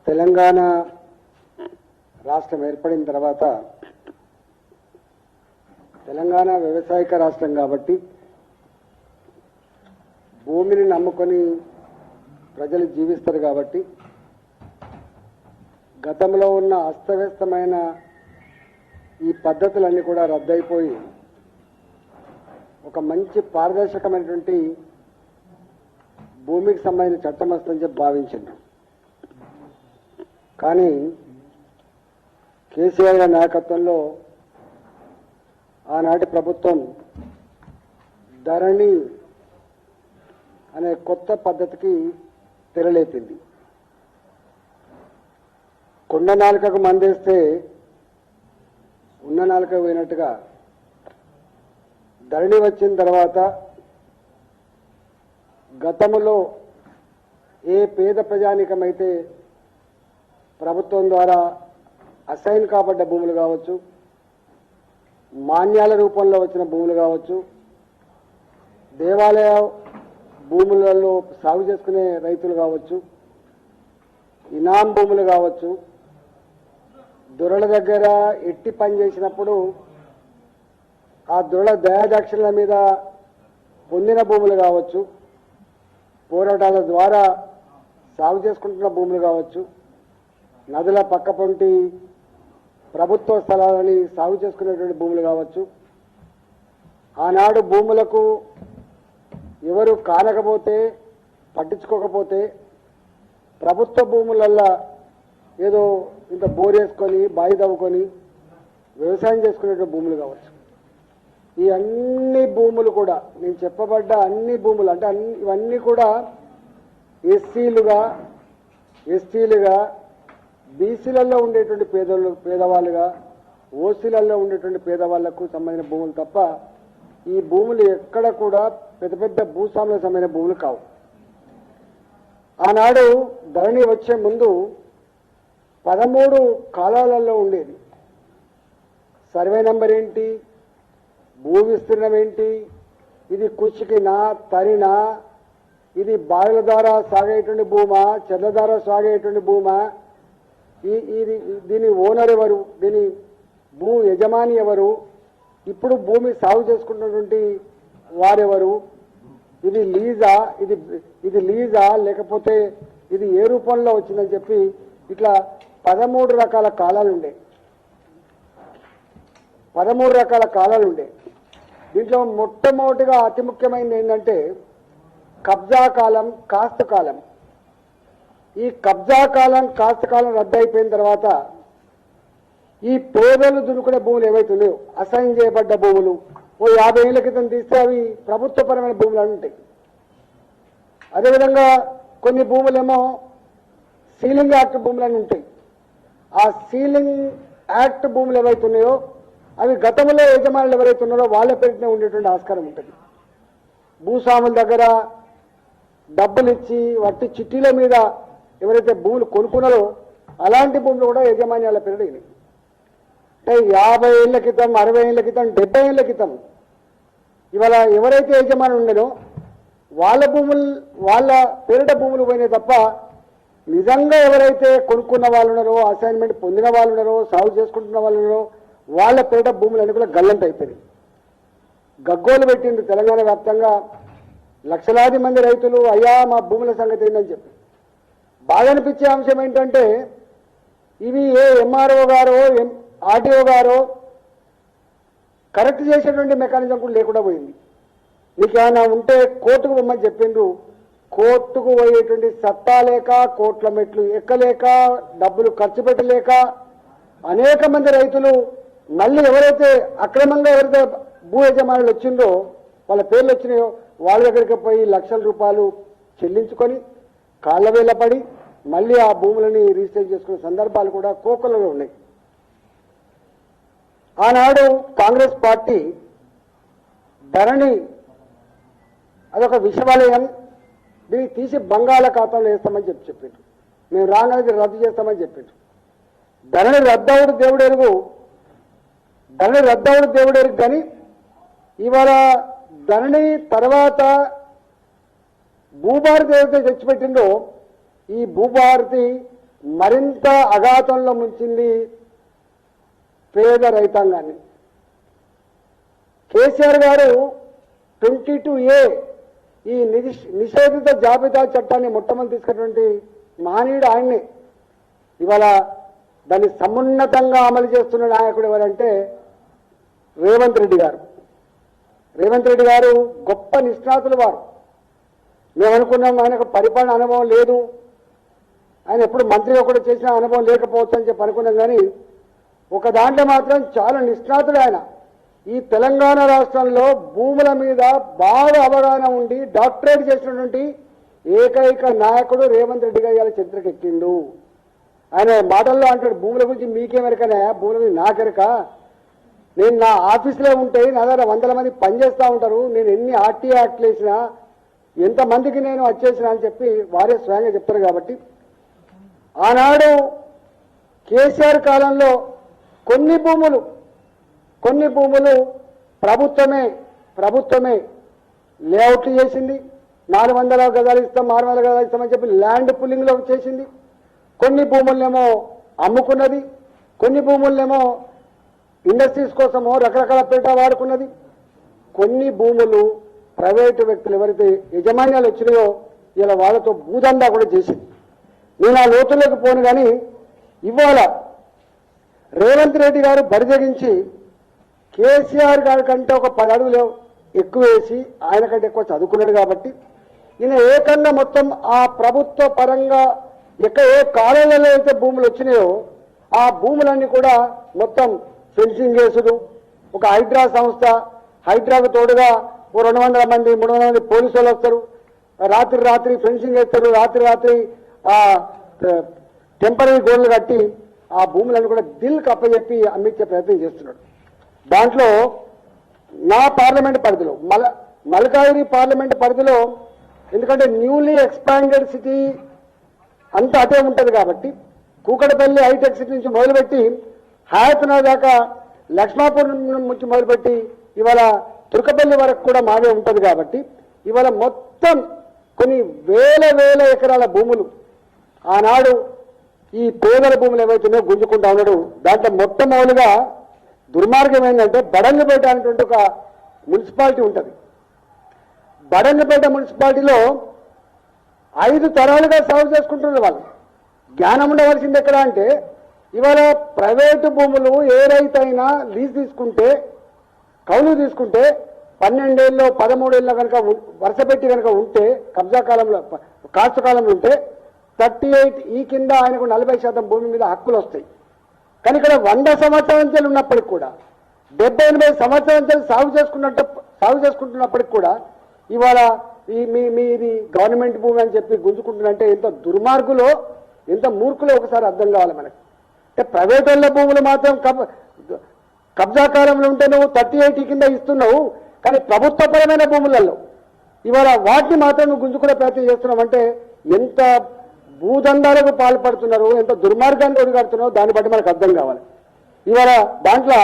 తెలంగాణ రాష్ట్రం ఏర్పడిన తర్వాత తెలంగాణ వ్యవసాయక రాష్ట్రం కాబట్టి భూమిని నమ్ముకొని ప్రజలు జీవిస్తారు కాబట్టి గతంలో ఉన్న అస్తవ్యస్తమైన ఈ పద్ధతులన్నీ కూడా రద్దయిపోయి ఒక మంచి పారదర్శకమైనటువంటి భూమికి సంబంధించిన చట్టం వస్తుందని చెప్పి భావించింది. కానీ కేసీఆర్ గారి నాయకత్వంలో ఆనాటి ప్రభుత్వం ధరణి అనే కొత్త పద్ధతికి తెరలేపింది. కొండ నాలుకకు మందేస్తే ఉన్న నాలుక పోయినట్టుగా ధరణి వచ్చిన తర్వాత గతంలో ఏ పేద ప్రజానికమైతే ప్రభుత్వం ద్వారా అసైన్ కాబడ్డ భూములు కావచ్చు, మాన్యాల రూపంలో వచ్చిన భూములు కావచ్చు, దేవాలయ భూములలో సాగు చేసుకునే రైతులు కావచ్చు, ఇనాం భూములు కావచ్చు, దొరల దగ్గర ఎట్టి పని చేసినప్పుడు ఆ దొరల దయాదాక్షిణ్యాల మీద పొందిన భూములు కావచ్చు, పోరాటాల ద్వారా సాగు చేసుకుంటున్న భూములు కావచ్చు, నదుల పక్క పొంటి ప్రభుత్వ స్థలాలని సాగు చేసుకునేటువంటి భూములు కావచ్చు, ఆనాడు భూములకు ఎవరు కానకపోతే పట్టించుకోకపోతే ప్రభుత్వ భూములల్లా ఏదో ఇంత బోరేసుకొని బావి తవ్వుకొని వ్యవసాయం చేసుకునేటువంటి భూములు కావచ్చు. ఈ అన్ని భూములు కూడా నేను చెప్పబడ్డ అన్ని భూములు అంటే ఇవన్నీ కూడా ఎస్సీలుగా ఎస్టీలుగా బీసీలలో ఉండేటువంటి పేదవాళ్ళుగా ఓసీలలో ఉండేటువంటి పేదవాళ్లకు సంబంధించిన భూములు తప్ప ఈ భూములు ఎక్కడ కూడా పెద్ద పెద్ద భూస్వాములకు సంబంధించిన భూములు కావు. ఆనాడు ధరణి వచ్చే ముందు 13 కాలాలలో ఉండేది. సర్వే నెంబర్ ఏంటి, భూ విస్తీర్ణం ఏంటి, ఇది కుషికినా తరినా, ఇది బావిల ద్వారా సాగేటువంటి భూమా, చెర్ల ద్వారా సాగేటువంటి భూమా, దీని ఓనర్ ఎవరు, దీని భూ యజమాని ఎవరు, ఇప్పుడు భూమి సాగు చేసుకున్నటువంటి వారెవరు, ఇది లీజా, ఇది లీజా లేకపోతే ఇది ఏ రూపంలో వచ్చిందని చెప్పి ఇట్లా 13 రకాల కాలాలు ఉండే. 13 రకాల కాలాలు ఉండే. దీంట్లో మొట్టమొదటిగా అతి ముఖ్యమైనది ఏంటంటే కబ్జా కాలం, కాస్తు కాలం. ఈ కబ్జా కాలం, కాస్తు కాలం రద్దు అయిపోయిన తర్వాత ఈ పేదలు దున్నుకునే భూములు ఏవైతున్నాయో అసైన్ చేయబడ్డ భూములు ఓ 50 ఏళ్ల క్రితం తీస్తే అవి ప్రభుత్వపరమైన భూములు అని ఉంటాయి. అదేవిధంగా కొన్ని భూములేమో సీలింగ్ యాక్ట్ భూములు అని ఉంటాయి. ఆ సీలింగ్ యాక్ట్ భూములు ఏవైతున్నాయో అవి గతంలో యజమానులు ఎవరైతే ఉన్నారో వాళ్ళ పేరునే ఉండేటువంటి ఆస్కారం ఉంటుంది. భూస్వాముల దగ్గర డబ్బులు ఇచ్చి వట్టి చిట్టీల మీద ఎవరైతే భూములు కొనుక్కున్నారో అలాంటి భూములు కూడా యజమాన్యాల పేరు అయినాయి. అంటే 50 ఏళ్ల క్రితం, 60 ఏళ్ల క్రితం, 70 ఏళ్ల క్రితం ఇవాళ ఎవరైతే యజమాని ఉండేనో వాళ్ళ భూములు, వాళ్ళ పేరిట భూములు పోయినాయి తప్ప నిజంగా ఎవరైతే కొనుక్కున్న వాళ్ళు ఉన్నారో, అసైన్మెంట్ పొందిన వాళ్ళు ఉన్నారో, సాగు చేసుకుంటున్న వాళ్ళు ఉన్నారో వాళ్ళ పేరిట భూములు అన్ని కూడా గల్లంత అయిపోయినాయి. గగ్గోలు పెట్టింది తెలంగాణ వ్యాప్తంగా లక్షలాది మంది రైతులు, అయ్యా మా భూముల సంగతి ఏంటని చెప్పి. బాగా అనిపించే అంశం ఏంటంటే ఇవి ఏ ఎంఆర్ఓ గారో ఆర్టీఓ గారో కరెక్ట్ చేసేటువంటి మెకానిజం కూడా లేకుండా పోయింది. మీకు ఏమైనా ఉంటే కోర్టుకు పోమని చెప్పిండ్రు. కోర్టుకు పోయేటువంటి సత్తా లేక, కోట్ల మెట్లు ఎక్కలేక, డబ్బులు ఖర్చు పెట్టలేక అనేక మంది రైతులు మళ్ళీ ఎవరైతే అక్రమంగా ఎవరైతే భూ యజమానులు వచ్చిందో వాళ్ళ పేర్లు వచ్చినాయో వాళ్ళ దగ్గరికి పోయి లక్షల రూపాయలు చెల్లించుకొని కాళ్ళవేళ్ళ పడి మళ్ళీ ఆ భూములని రిజిస్టర్ చేసుకునే సందర్భాలు కూడా కోకొల్లో ఉన్నాయి. ఆనాడు కాంగ్రెస్ పార్టీ ధరణి అదొక విషవలయం, దీన్ని తీసి బంగాళాఖాతంలో వేస్తామని చెప్పిండ్రు. మేము రాగానే రద్దు చేస్తామని చెప్పిండ్రు. ధరణి రద్దవుడు దేవుడు ఎరుగు, ధరణి రద్దవుడు దేవుడు ఎరుగు. కానీ ఇవాళ ధరణి తర్వాత భూభారతి ఏదైతే తెచ్చిపెట్టిందో ఈ భూభారతి మరింత అఘాతంలో ముంచింది పేద రైతాంగాన్ని. కేసీఆర్ గారు 22A ఈ నిషేధిత జాబితా చట్టాన్ని మొట్టమొదటి తీసుకున్నటువంటి మహనీయుడు ఆయన్నే. ఇవాళ దాన్ని సమున్నతంగా అమలు చేస్తున్న నాయకుడు ఎవరంటే రేవంత్ రెడ్డి గారు. రేవంత్ రెడ్డి గారు గొప్ప నిష్ణాతులు వారు. మేము అనుకున్నాం ఆయనకు పరిపాలన అనుభవం లేదు, ఆయన ఎప్పుడు మంత్రిగా కూడా చేసిన అనుభవం లేకపోవచ్చు అని చెప్పి అనుకున్నాం. కానీ ఒక దాంట్లో మాత్రం చాలా నిష్ణాతుడు ఆయన. ఈ తెలంగాణ రాష్ట్రంలో భూముల మీద బాగా అవగాహన ఉండి డాక్టరేట్ చేసినటువంటి ఏకైక నాయకుడు రేవంత్ రెడ్డి గారు ఇవాళ చరిత్రకు ఎక్కిండు. ఆయన మాటల్లో అంటాడు, భూముల గురించి మీకేమెరకనే, భూముల గురించి నాకెరక, నేను నా ఆఫీసులో ఉంటే నా దగ్గర 100 మంది పనిచేస్తూ ఉంటారు, నేను ఎన్ని ఆర్టీ యాక్ట్లు వేసినా ఎంతమందికి నేను వచ్చేసినా అని చెప్పి వారే స్వయంగా చెప్తారు. కాబట్టి ఆనాడు కేసీఆర్ కాలంలో కొన్ని భూములు ప్రభుత్వమే లేఅవుట్లు చేసింది. 400 గజాలు ఇస్తాం, 600 గజాలు ఇస్తామని చెప్పి ల్యాండ్ పుల్లింగ్లో చేసింది. కొన్ని భూములనేమో అమ్ముకున్నది, కొన్ని భూములనేమో ఇండస్ట్రీస్ కోసమో రకరకాల పేట వాడుకున్నది. కొన్ని భూములు ప్రైవేటు వ్యక్తులు ఎవరైతే యజమాన్యాలు వచ్చినాయో ఇలా వాళ్ళతో భూదందా కూడా చేసింది. నేను ఆ లోతుల్లోకి పోను. కానీ ఇవాళ రేవంత్ రెడ్డి గారు బరిదగించి కేసీఆర్ గారి కంటే ఒక 10 అడుగులు ఎక్కువ వేసి ఆయన కంటే ఎక్కువ చదువుకున్నాడు. కాబట్టి ఈయన ఏకంగా మొత్తం ఆ ప్రభుత్వ పరంగా ఏ కాలంలో అయితే భూములు వచ్చినాయో ఆ భూములన్నీ కూడా మొత్తం ఫెన్సింగ్ చేసుడు, ఒక హైడ్రా సంస్థ, హైడ్రాకు తోడుగా 200 మంది 300 మంది పోలీసు వాళ్ళు వస్తారు, రాత్రి ఫెన్సింగ్ వేస్తారు, రాత్రి టెంపరీ గోడలు కట్టి ఆ భూములను కూడా దిల్కి అప్పచెప్పి అమ్మించే ప్రయత్నం చేస్తున్నాడు. దాంట్లో నా పార్లమెంట్ పరిధిలో మల్కాజిగిరి పార్లమెంట్ పరిధిలో, ఎందుకంటే న్యూలీ ఎక్స్పాండెడ్ సిటీ అంతా అటే ఉంటుంది కాబట్టి కూకటపల్లి హైటెక్ సిటీ నుంచి మొదలుపెట్టి హయత్నగర్ దాకా, లక్ష్మాపూర్ నుంచి మొదలుపెట్టి ఇవాళ తుర్కపల్లి వరకు కూడా మాదే ఉంటుంది. కాబట్టి ఇవాళ మొత్తం కొన్ని వేల ఎకరాల భూములు ఆనాడు ఈ పేదల భూములు ఏవైతున్నాయో గుంజుకుంటా ఉన్నాడు. దాంట్లో మొట్టమొదటిగా దుర్మార్గం ఏంటంటే బడంగపేట అనేటువంటి ఒక మున్సిపాలిటీ ఉంటుంది. బడంగపేట మున్సిపాలిటీలో 5 తరాలుగా సాగు చేసుకుంటున్నారు వాళ్ళు. జ్ఞానం ఉండవలసింది ఎక్కడ అంటే, ఇవాళ ప్రైవేటు భూములు ఏ రైతైనా లీజ్ తీసుకుంటే, కౌలు తీసుకుంటే 12 ఏళ్ళు 13 ఏళ్ళ కనుక వరుస పెట్టి కనుక ఉంటే, కబ్జా కాలంలో కాస్తు కాలంలో ఉంటే 38 కింద ఆయనకు 40% భూమి మీద హక్కులు వస్తాయి. కానీ ఇక్కడ 100 సంవత్సరాల నుంచి ఉన్నప్పటికి కూడా 70-80 సంవత్సరాల నుంచి సాగు చేసుకుంటున్నప్పటికి కూడా ఇవాళ మీది గవర్నమెంట్ భూమి అని చెప్పి గుంజుకుంటున్నంటే ఎంత దుర్మార్గులో, ఎంత మూర్ఖులో ఒకసారి అర్థం కావాలి మనకి. అంటే ప్రైవేట్ వాళ్ళ భూములు మాత్రం కబ్జా కాలంలో ఉంటే నువ్వు 38 కింద ఇస్తున్నావు, కానీ ప్రభుత్వపరమైన భూములలో ఇవాళ వాటిని మాత్రం నువ్వు గుంజుకునే ప్రయత్నం చేస్తున్నావు. అంటే ఎంత భూదందాలకు పాల్పడుతున్నారు, ఎంత దుర్మార్గాన్ని ఒడిగడుతున్నారో దాన్ని బట్టి మనకు అర్థం కావాలి. ఇవాళ దాంట్లో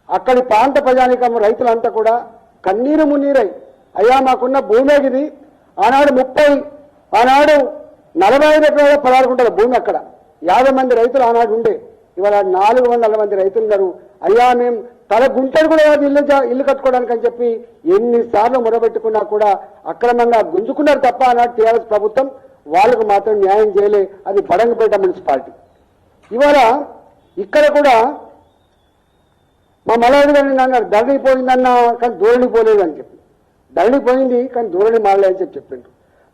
అక్కడి ప్రాంత ప్రజానికం రైతులంతా కూడా కన్నీరు మున్నీరై, అయ్యా మాకున్న భూమిది ఆనాడు 45 ఎకరాల 16 గుంటల భూమి, అక్కడ 50 మంది రైతులు ఆనాడు ఉండే, ఇవాళ 400 మంది రైతులు ఉన్నారు. అయ్యా మేము తల గుంటలు కూడా ఇల్లు కట్టుకోవడానికి అని చెప్పి ఎన్నిసార్లు మొరబెట్టుకున్నా కూడా అక్రమంగా గుంజుకున్నారు తప్ప ఆనాడు టీఆర్ఎస్ ప్రభుత్వం వాళ్ళకు మాత్రం న్యాయం చేయలే. అది బడంగపేట మున్సిపాలిటీ. ఇవాళ ఇక్కడ కూడా మా మలయాళి గారిని అన్నారు, ధరణి పోయిందన్నా కానీ ధోరణి పోలేదు అని చెప్పి. ధరణి పోయింది కానీ ధోరణి మారలే అని చెప్పిండ్రు.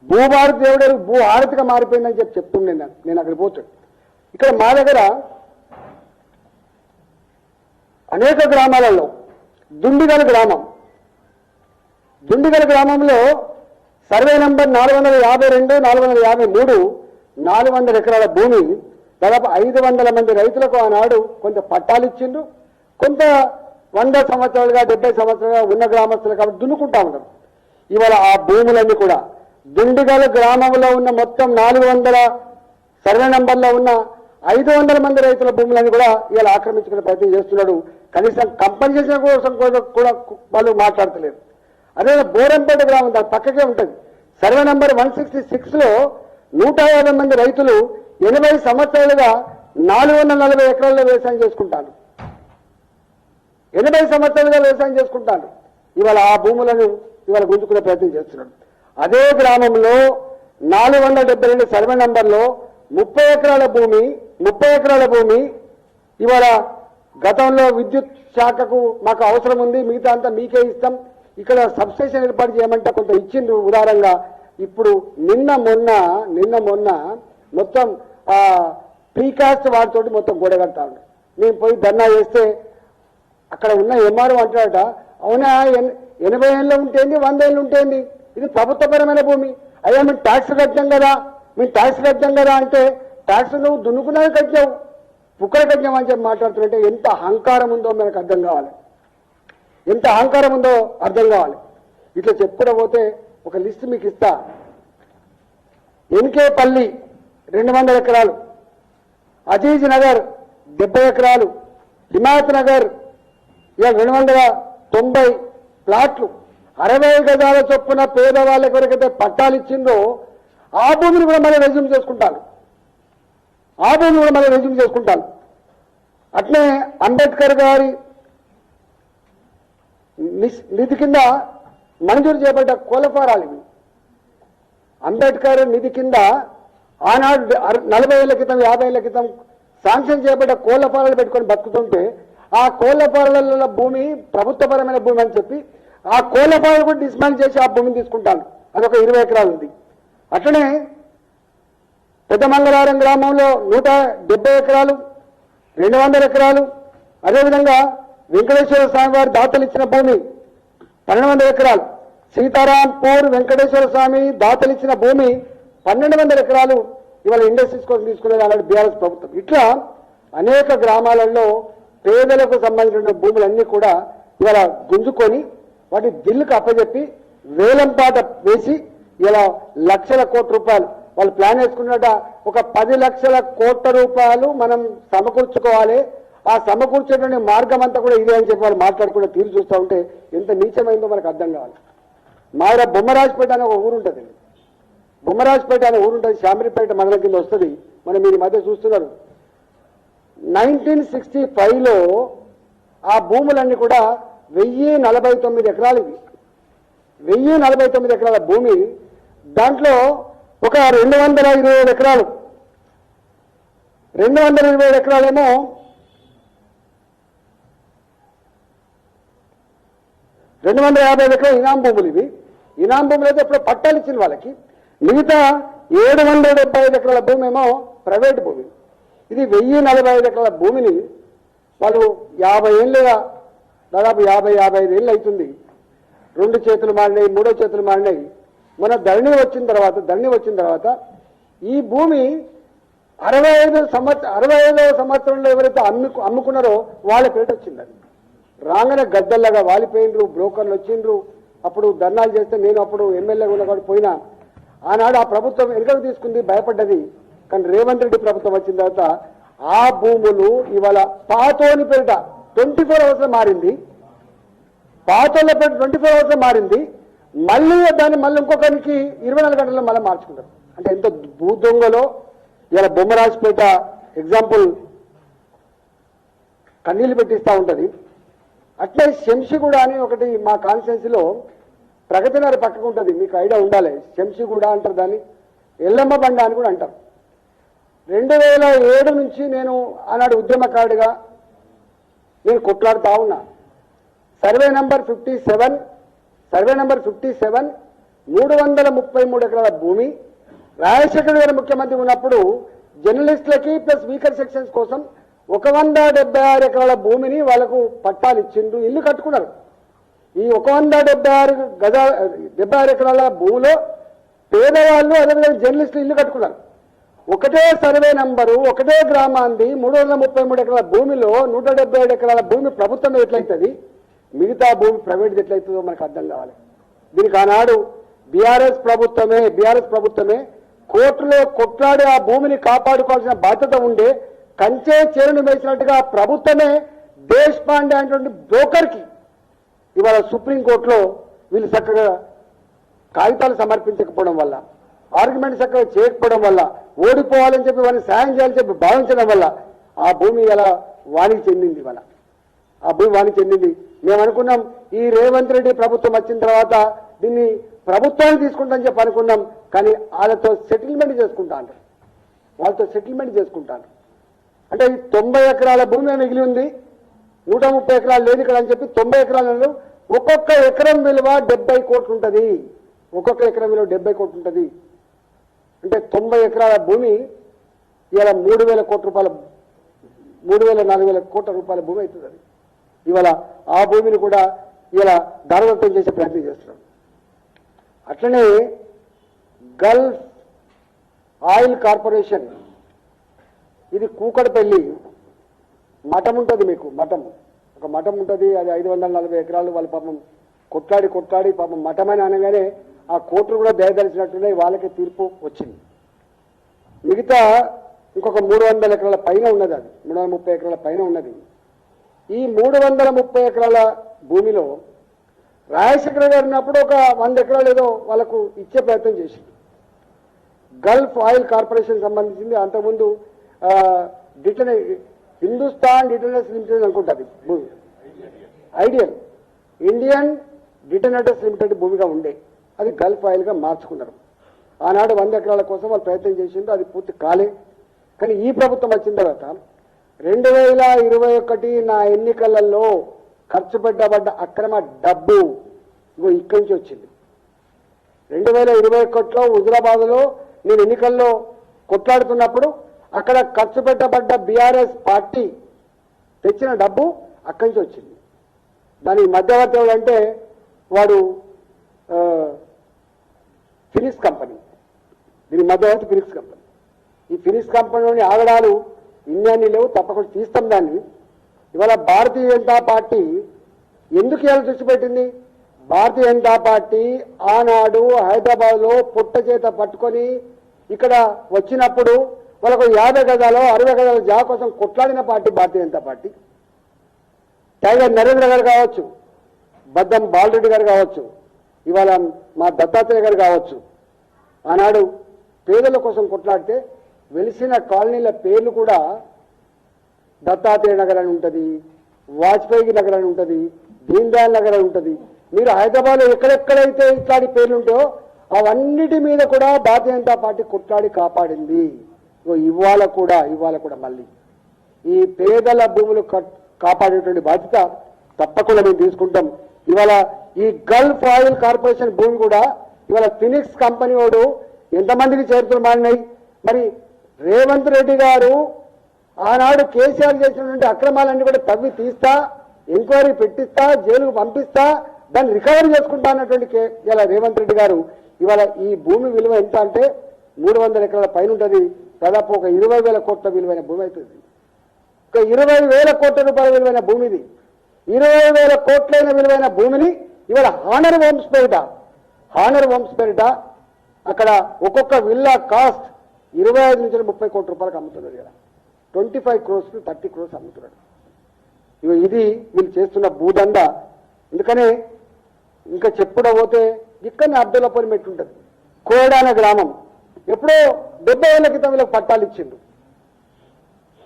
భూభారతి దేవుడు భూ ఆరతిగా మారిపోయిందని చెప్తుండే నేను అక్కడ పోతాడు. ఇక్కడ మా దగ్గర అనేక గ్రామాలలో దుండిగల గ్రామంలో సర్వే నంబర్ 452, 453 400 ఎకరాల భూమి, దాదాపు 500 మంది రైతులకు ఆనాడు కొంత పట్టాలు ఇచ్చిండ్రు. కొంత 100 సంవత్సరాలుగా 70 సంవత్సరాలుగా ఉన్న గ్రామస్తులు కాబట్టి దున్నుకుంటా ఉన్నారు. ఇవాళ ఆ భూములన్నీ కూడా దుండిగల గ్రామంలో ఉన్న మొత్తం 400 సర్వే నంబర్లో ఉన్న 500 మంది రైతుల భూములన్నీ కూడా ఇవాళ ఆక్రమించుకునే ప్రయత్నం చేస్తున్నాడు. కనీసం కంపెన్సేషన్ కోసం కూడా వాళ్ళు మాట్లాడతలేరు. అదే బోరంపేట గ్రామం దాని పక్కకే ఉంటుంది. సర్వే నంబర్ 166లో 150 మంది రైతులు 80 సంవత్సరాలుగా 440 ఎకరాల్లో వ్యవసాయం చేసుకుంటాను. 80 సంవత్సరాలుగా వ్యవసాయం చేసుకుంటాను. ఇవాళ ఆ భూములను ఇవాళ గుంజుకునే ప్రయత్నం చేస్తున్నాడు. అదే గ్రామంలో 472 సర్వే నంబర్లో 30 ఎకరాల భూమి ఇవాళ గతంలో విద్యుత్ శాఖకు మాకు అవసరం ఉంది, మిగతా అంతా మీకే ఇస్తాం, ఇక్కడ సబ్స్టేషన్ ఏర్పాటు చేయమంటే కొంత ఇచ్చిండ్రు ఉదారంగా. ఇప్పుడు నిన్న మొన్న మొత్తం ప్రీకాస్ట్ వాటితోటి మొత్తం గోడగడతాడు. మేము పోయి ధర్నా చేస్తే అక్కడ ఉన్న ఎంఆర్ఓ అంటాడట, అవునా 80 ఏళ్ళు ఉంటేంది 100 ఏళ్ళు ఉంటేంది, ఇది ప్రభుత్వపరమైన భూమి, అయ్యా మేము ట్యాక్స్ కట్టాం కదా అంటే ట్యాక్స్ నువ్వు దున్నుకున్నాక కట్టావు, పుక్కల కట్టాం అని చెప్పి మాట్లాడుతుంటే ఎంత అహంకారం ఉందో మనకు అర్థం కావాలి, ఎంత అహంకారం ఉందో అర్థం కావాలి. ఇట్లా చెప్పుకోవడం పోతే ఒక లిస్ట్ మీకు ఇస్తా. ఎన్కేపల్లి 200 ఎకరాలు, అజీజ్ నగర్ 70 ఎకరాలు, హిమాయత్ నగర్ ఇక 290 ప్లాట్లు, 60 గజాల చొప్పున పేదవాళ్ళకి ఎవరికైతే పట్టాలు ఇచ్చిందో ఆ భూమిని కూడా మళ్ళీ రెజ్యూమ్ చేసుకుంటాను. అట్లే అంబేద్కర్ గారి నిధి కింద మంజూరు చేయబడ్డ కోళ్ళఫారాలు ఇవి. అంబేద్కర్ నిధి కింద ఆనాడు 40 ఏళ్ల క్రితం 50 ఏళ్ల క్రితం శాంక్షన్ చేయబడ్డ కోళ్ళఫారాలు పెట్టుకొని బతుకుతుంటే ఆ కోళ్ళఫారాల భూమి ప్రభుత్వపరమైన భూమి అని చెప్పి ఆ కోళ్ళఫారాలు కూడా డిస్మాండ్ చేసి ఆ భూమిని తీసుకుంటాను. అదొక 20 ఎకరాలు ఉంది. అట్లనే పెద్దమంగళవారం గ్రామంలో 170 ఎకరాలు, 200 ఎకరాలు, అదేవిధంగా వెంకటేశ్వర స్వామి వారి దాతలు ఇచ్చిన భూమి 1200 ఎకరాలు, సీతారాంపూర్ వెంకటేశ్వర స్వామి దాతలు ఇచ్చిన భూమి 1200 ఎకరాలు ఇవాళ ఇండస్ట్రీస్ కోసం తీసుకునేది అలాంటి బీఆర్ఎస్ ప్రభుత్వం. ఇట్లా అనేక గ్రామాలలో పేదలకు సంబంధించిన భూములన్నీ కూడా ఇవాళ గుంజుకొని వాటి దిల్లుకు అప్పచెప్పి వేలంపాట వేసి ఇలా లక్షల కోట్ల రూపాయలు వాళ్ళు ప్లాన్ వేసుకున్నట. ఒక 10 లక్షల కోట్ల రూపాయలు మనం సమకూర్చుకోవాలి, ఆ సమకూర్చేటువంటి మార్గం అంతా కూడా ఇదే అని చెప్పి వాళ్ళు మాట్లాడుకునే తీరు చూస్తూ ఉంటే ఎంత నీచమైందో మనకు అర్థం కావాలి. మా బొమ్మరాజపేట అనే ఒక ఊరు ఉంటుంది, శామరిపేట మండలం కింద వస్తుంది. మనం మీరు మధ్య చూస్తున్నారు. 1965లో ఆ భూములన్నీ కూడా 1049 ఎకరాలు. ఇవి 1049 ఎకరాల భూమి. దాంట్లో ఒక 227 ఎకరాలు, 227 ఎకరాలేమో ఇనాం భూములు. ఇవి ఇనాం భూములు అయితే ఇప్పుడు పట్టాలు ఇచ్చిన వాళ్ళకి. మిగతా 775 ఎకరాల భూమి ఏమో ప్రైవేట్ భూమి. ఇది 1045 ఎకరాల భూమిని వాళ్ళు 50 ఏళ్ళుగా, దాదాపు 50-55 ఏళ్ళు అవుతుంది. 2 చేతులు మారినాయి, 3వ చేతులు మారినాయి. మన ధరణి వచ్చిన తర్వాత ఈ భూమి 65వ సంవత్సరంలో ఎవరైతే అమ్ముకున్నారో వాళ్ళ పేట వచ్చిందని రాగానే గద్దల్లాగా వాలిపోయినరు. బ్రోకర్లు వచ్చిండ్రు. అప్పుడు ధర్నాలు చేస్తే నేను అప్పుడు ఎమ్మెల్యేగా ఉన్నవాడు పోయినా. ఆనాడు ఆ ప్రభుత్వం వెనుకకు తీసుకుంది, భయపడ్డది. కానీ రేవంత్ రెడ్డి ప్రభుత్వం వచ్చిన తర్వాత ఆ భూములు ఇవాళ పాతోని పేరిట 24 అవర్స్ మారింది. పాతోళ్ళ పేరిట 24 అవర్స్ మారింది. మళ్ళీ దాన్ని ఇంకొకరికి 24 గంటల్లో మళ్ళీ మార్చుకుంటారు. అంటే ఎంత భూదొంగలో ఇలా బొమ్మరాజపేట ఎగ్జాంపుల్ కన్నీళ్లు పెట్టిస్తూ ఉంటుంది. అట్లే శంషిగూడ అని ఒకటి మా కాన్స్టిట్యున్సీలో ప్రగతి నగర్ పక్కకు ఉంటుంది, మీకు ఐడియా ఉండాలి. శంషిగూడ అంటారు దాన్ని, ఎల్లమ్మ బండ అని కూడా అంటారు. 2007 నుంచి నేను ఆనాడు ఉద్యమకారుడిగా నేను కొట్లాడుతూ ఉన్నా. సర్వే నంబర్ 57 333 ఎకరాల భూమి. రాజశేఖర్ గారు ముఖ్యమంత్రి ఉన్నప్పుడు జర్నలిస్టులకి ప్లస్ వీకర్ సెక్షన్స్ కోసం 176 ఎకరాల భూమిని వాళ్ళకు పట్టాలు ఇచ్చిండ్రు, ఇల్లు కట్టుకున్నారు. ఈ 176 ఎకరాల భూమిలో పేదవాళ్ళు అదేవిధంగా జర్నలిస్టులు ఇల్లు కట్టుకున్నారు. ఒకటే సర్వే నంబరు, ఒకటే గ్రామాంది 333 ఎకరాల భూమిలో 177 ఎకరాల భూమి ప్రభుత్వం ఎట్లయితుంది, మిగతా భూమి ప్రైవేట్ ఎట్లయితుందో మనకు అర్థం కావాలి. దీనికి ఆనాడు బీఆర్ఎస్ ప్రభుత్వమే కోర్టులో కొట్లాడి ఆ భూమిని కాపాడుకోవాల్సిన బాధ్యత ఉండే కంచే చేరును వేసినట్టుగా ప్రభుత్వమే దేశ్ పాండే అనేటువంటి బ్రోకర్కి ఇవాళ సుప్రీంకోర్టులో వీళ్ళు చక్కగా కాగితాలు సమర్పించకపోవడం వల్ల ఆర్గ్యుమెంట్స్ అక్కడ చేయకపోవడం వల్ల, ఓడిపోవాలని చెప్పి వారిని సాయం చేయాలని చెప్పి భావించడం వల్ల ఆ భూమి ఇలా వానికి చెందింది. ఇవాళ ఆ భూమి వానికి చెందింది. మేము అనుకున్నాం ఈ రేవంత్ రెడ్డి ప్రభుత్వం వచ్చిన తర్వాత దీన్ని ప్రభుత్వాన్ని తీసుకుంటామని చెప్పి అనుకున్నాం. కానీ వాళ్ళతో సెటిల్మెంట్ చేసుకుంటాను, వాళ్ళతో సెటిల్మెంట్ చేసుకుంటాను. అంటే ఈ 90 ఎకరాల భూమి మిగిలి ఉంది, 130 ఎకరాలు లేదు ఇక్కడ అని చెప్పి 90 ఎకరాలలో ఒక్కొక్క ఎకరం విలువ 70 కోట్లు ఉంటుంది. ఒక్కొక్క ఎకరం విలువ 70 కోట్లు ఉంటుంది. అంటే 90 ఎకరాల భూమి ఇలా 3,000 కోట్ల రూపాయల 3,000-4,000 కోట్ల రూపాయల భూమి అవుతుంది. అది ఇవాళ ఆ భూమిని కూడా ఇలా ధరవంతం చేసే ప్రయత్నం చేస్తున్నాం. అట్లనే గల్ఫ్ ఆయిల్ కార్పొరేషన్, ఇది కూకడపల్లి మఠం ఉంటుంది. మీకు మఠం, ఒక మఠం ఉంటుంది. అది 540 ఎకరాలు. వాళ్ళు పాపం కొట్లాడి పాపం మఠమని అనగానే ఆ కోర్టులు కూడా దయదలిచినట్టున్నాయి. వాళ్ళకి తీర్పు వచ్చింది. మిగతా ఇంకొక 300 ఎకరాల పైన ఉన్నది. అది 330 ఎకరాల పైన ఉన్నది. ఈ 330 ఎకరాల భూమిలో రాజశేఖర గారు ఉన్నప్పుడు ఒక 100 ఎకరాలు ఏదో వాళ్ళకు ఇచ్చే ప్రయత్నం చేసింది. గల్ఫ్ ఆయిల్ కార్పొరేషన్ సంబంధించింది. అంతకుముందు హిందుస్థాన్ డిటనర్స్ లిమిటెడ్ అనుకుంటుంది భూమి, ఐడియల్ ఇండియన్ డిటనర్స్ లిమిటెడ్ భూమిగా ఉండే, అది గల్ఫ్ ఆయిల్గా మార్చుకున్నారు. ఆనాడు 100 ఎకరాల కోసం వాళ్ళు ప్రయత్నం చేసిండ్రు, అది పూర్తి కాలే. కానీ ఈ ప్రభుత్వం వచ్చిన తర్వాత 2021 నా ఎన్నికలలో ఖర్చు పెట్టబడ్డ అక్రమ డబ్బు ఇగో ఇక్కడి నుంచి వచ్చింది. 2021లో హుజురాబాద్లో నేను ఎన్నికల్లో కొట్లాడుతున్నప్పుడు అక్కడ ఖర్చు పెట్టబడ్డ బీఆర్ఎస్ పార్టీ తెచ్చిన డబ్బు అక్కడి నుంచి వచ్చింది. దానికి మధ్యవర్తి ఎవడంటే వాడు ఫినిక్స్ కంపెనీ. దీని మధ్యవర్తి ఫినిక్స్ కంపెనీ. ఈ ఫినిక్స్ కంపెనీలోని ఆగడాలు ఇన్ని లేవు, తప్పకుండా తీస్తాం దాన్ని. ఇవాళ భారతీయ జనతా పార్టీ ఎందుకు ఇలా దృష్టి పెట్టింది? భారతీయ జనతా పార్టీ ఆనాడు హైదరాబాద్లో పుట్ట చేత పట్టుకొని ఇక్కడ వచ్చినప్పుడు వాళ్ళకు 50 గజాలు 60 గజాల జాగా కోసం కొట్లాడిన party Bharatiya Janata party. Tiger Narendra గారు కావచ్చు, బద్దం బాలరెడ్డి గారు కావచ్చు, ఇవాళ మా దత్తాత్రేయ గారు కావచ్చు, ఆనాడు పేదల కోసం కొట్లాడితే వెలిసిన కాలనీల పేర్లు కూడా దత్తాత్రేయ నగర్ అని ఉంటుంది, వాజ్పేయి నగర్ అని ఉంటుంది, దీన్ దయాళ్ నగర్ అని ఉంటుంది. మీరు హైదరాబాద్లో ఎక్కడెక్కడైతే ఇట్లాంటి పేర్లు ఉంటాయో అవన్నిటి మీద కూడా భారతీయ జనతా పార్టీ కొట్లాడి కాపాడింది. ఇవాళ కూడా మళ్ళీ ఈ పేదల భూములు కాపాడేటువంటి బాధ్యత తప్పకుండా మేము తీసుకుంటాం. ఇవాళ ఈ గల్ఫ్ ఆయిల్ కార్పొరేషన్ భూమి కూడా ఇవాళ ఫినిక్స్ కంపెనీ వాడు ఎంతమందికి చేరుతులు మారినాయి. మరి రేవంత్ రెడ్డి గారు ఆనాడు కేసీఆర్ చేసినటువంటి అక్రమాలన్నీ కూడా తవ్వి తీస్తా, ఎంక్వైరీ పెట్టిస్తా, జైలుకు పంపిస్తా, దాన్ని రికవరీ చేసుకుంటా అన్నటువంటి ఇలా రేవంత్ రెడ్డి గారు ఇవాళ ఈ భూమి విలువ ఎంత అంటే 300 ఎకరాల పైన ఉంటుంది. దాదాపు ఒక 20,000 కోట్ల విలువైన భూమి అవుతుంది. ఒక 20,000 కోట్ల రూపాయల విలువైన భూమిది. 20,000 కోట్లైన విలువైన భూమిని ఇవాళ హానర్ హోమ్స్ పేరిట అక్కడ ఒక్కొక్క విల్లా కాస్ట్ 25 నుంచి 30 కోట్ల రూపాయలకు అమ్ముతున్నారు కదా. 25 crores టు 30 crores అమ్ముతున్నాడు. ఇది వీళ్ళు చేస్తున్న భూదండ. ఎందుకనే ఇంకా చెప్పుడ పోతే ఇక్కడనే అబ్దుల్లాపూర్ మెట్టు ఉంటుంది. కోడాన గ్రామం ఎప్పుడో 70 ఏళ్ల క్రితం వీళ్ళకి పట్టాలు ఇచ్చిండు.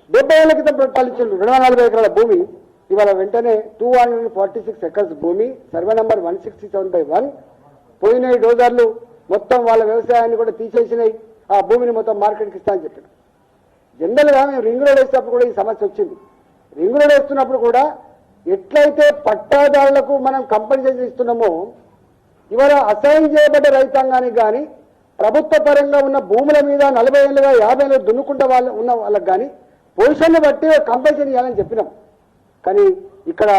70 ఏళ్ల క్రితం పట్టాలు ఇచ్చిండు. 240 ఎకరాల భూమి ఇవాళ వెంటనే 246 ఎకర్స్ భూమి, సర్వే నంబర్ 167/1. పోయినాయి డోజర్లు మొత్తం వాళ్ళ వ్యవసాయాన్ని కూడా తీసేసినాయి. ఆ భూమిని మొత్తం మార్కెట్కి ఇస్తా అని చెప్పాడు. జనరల్గా మేము రింగ్ రోడ్ వేసినప్పుడు కూడా ఈ సమస్య వచ్చింది. రింగ్ రోడ్ వేస్తున్నప్పుడు కూడా ఎట్లయితే పట్టాదారులకు మనం కంపెన్సేషన్ ఇస్తున్నామో ఇవాళ అసైన్ చేయబడ్డ రైతాంగానికి కానీ ప్రభుత్వ పరంగా ఉన్న భూముల మీద 40 ఏళ్ళుగా 50 ఏళ్ళు దున్నుకుంటే ఉన్న వాళ్ళకి కానీ పొజిషన్ని బట్టి కంపెన్సేషన్ ఇవ్వాలని చెప్పినాం. కానీ ఇక్కడ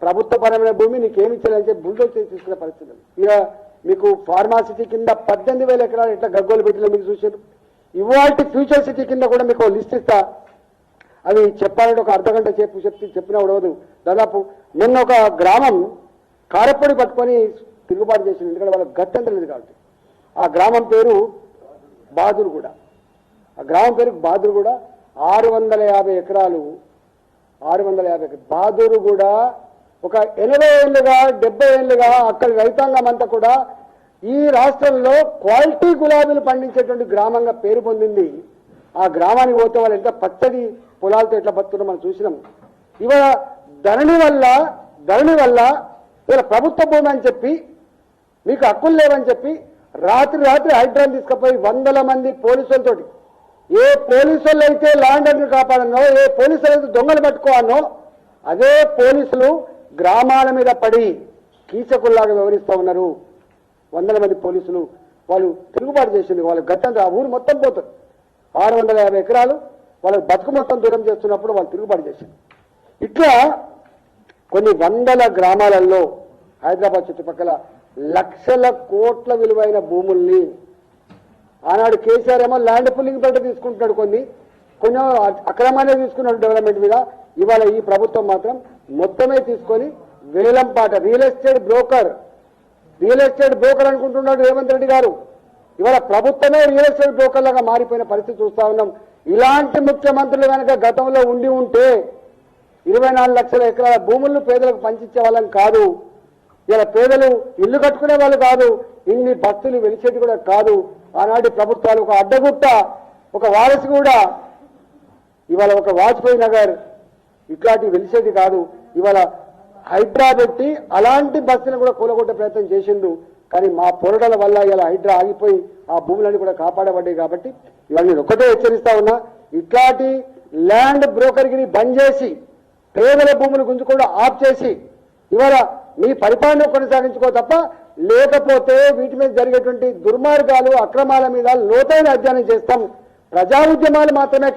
ప్రభుత్వ పరమైన భూమి నీకేమి ఇచ్చాలని చెప్పి బుల్డోజ్ చేసి తీసుకునే పరిస్థితి. ఇక మీకు ఫార్మాసిటీ కింద 18,000 ఎకరాలు ఎట్లా గగ్గోలు పెట్టినా మీకు చూసారు. ఇవాల్టి ఫ్యూచర్ సిటీ కింద కూడా మీకు లిస్ట్ ఇస్తా. అవి చెప్పాలంటే ఒక అర్ధగంట చెప్పినా ఉడవదు. దాదాపు నిన్న ఒక గ్రామం కారపొడి పట్టుకొని తిరుగుబాటు చేసింది. ఎందుకంటే వాళ్ళకి గట్టంత లేదు కాబట్టి. ఆ గ్రామం పేరు బాదురుగూడ. 650 ఎకరాలు. 650 ఎకరాలు బాదురుగూడ ఒక 80 ఏళ్ళుగా 70 ఏళ్ళుగా అక్కడి రైతాంగం అంతా కూడా ఈ రాష్ట్రంలో క్వాలిటీ గులాబీలు పండించేటువంటి గ్రామంగా పేరు పొందింది. ఆ గ్రామానికి పోతే వాళ్ళు ఎంత పచ్చడి పొలాలతో ఎట్లా బతుకున్నారో మనం చూసినాం. ఇవాళ ధరణి వల్ల ఇవాళ ప్రభుత్వ భూమి అని చెప్పి మీకు హక్కులు లేవని చెప్పి రాత్రి హైడ్రాన్ తీసుకుపోయి వందల మంది పోలీసులతోటి, ఏ పోలీసులు అయితే ల్యాండ్ ఆర్డర్ కాపాడనో, ఏ పోలీసులు అయితే దొంగలు పట్టుకోవాలనో అదే పోలీసులు గ్రామాల మీద పడి కీచకుల్లాగా వ్యవహరిస్తూ ఉన్నారు. వందల మంది పోలీసులు వాళ్ళు తిరుగుబాటు చేసింది. వాళ్ళ గతంగా ఆ ఊరు మొత్తం పోతుంది. 650 ఎకరాలు వాళ్ళకి బతుకు మొత్తం దూరం చేస్తున్నప్పుడు వాళ్ళు తిరుగుబాటు చేసింది. ఇట్లా కొన్ని వందల గ్రామాలలో హైదరాబాద్ చుట్టుపక్కల లక్షల కోట్ల విలువైన భూముల్ని ఆనాడు కేసీఆర్ ఏమో ల్యాండ్ పుల్లింగ్ పేట తీసుకుంటున్నాడు, కొంచెం అక్రమాన్ని తీసుకున్నాడు డెవలప్మెంట్ మీద. ఇవాళ ఈ ప్రభుత్వం మాత్రం మొత్తమే తీసుకొని వేలం పాట రియల్ ఎస్టేట్ బ్రోకర్ అనుకుంటున్నాడు రేవంత్ రెడ్డి గారు. ఇవాళ ప్రభుత్వమే రియల్ ఎస్టేట్ బ్రోకర్ లాగా మారిపోయిన పరిస్థితి చూస్తా ఉన్నాం. ఇలాంటి ముఖ్యమంత్రులు కనుక గతంలో ఉండి ఉంటే 24 లక్షల ఎకరాల భూములను పేదలకు పంచిచ్చే వాళ్ళని కాదు, ఇలా పేదలు ఇల్లు కట్టుకునే వాళ్ళు కాదు, ఇన్ని బస్సులు వెలిచేటి కూడా కాదు. ఆనాటి ప్రభుత్వాలు ఒక అడ్డగుట్ట, ఒక వారసు కూడా, ఇవాళ ఒక వాజ్పేయి నగర్ ఇట్లాంటి వెలిసేటి కాదు. ఇవాళ హైడ్రా పెట్టి అలాంటి బస్సులను కూడా కూలగొట్టే ప్రయత్నం చేసిండు. కానీ మా పోరాటాల వల్ల ఇలా హైడ్రా ఆగిపోయి ఆ భూములన్నీ కూడా కాపాడబడ్డాయి. కాబట్టి ఇవాళ నేను ఒక్కటే హెచ్చరిస్తా ఉన్నా, ఇట్లాంటి ల్యాండ్ బ్రోకర్గిని బంద్ చేసి పేదల భూములు గుంజుకోవడం ఆఫ్ చేసి ఇవాళ మీ పరిపాలన కొనసాగించుకో తప్ప, లేకపోతే వీటి మీద జరిగేటువంటి దుర్మార్గాలు అక్రమాల మీద లోతైన అధ్యయనం చేస్తాం. ప్రజా ఉద్యమాలు మాత్రమే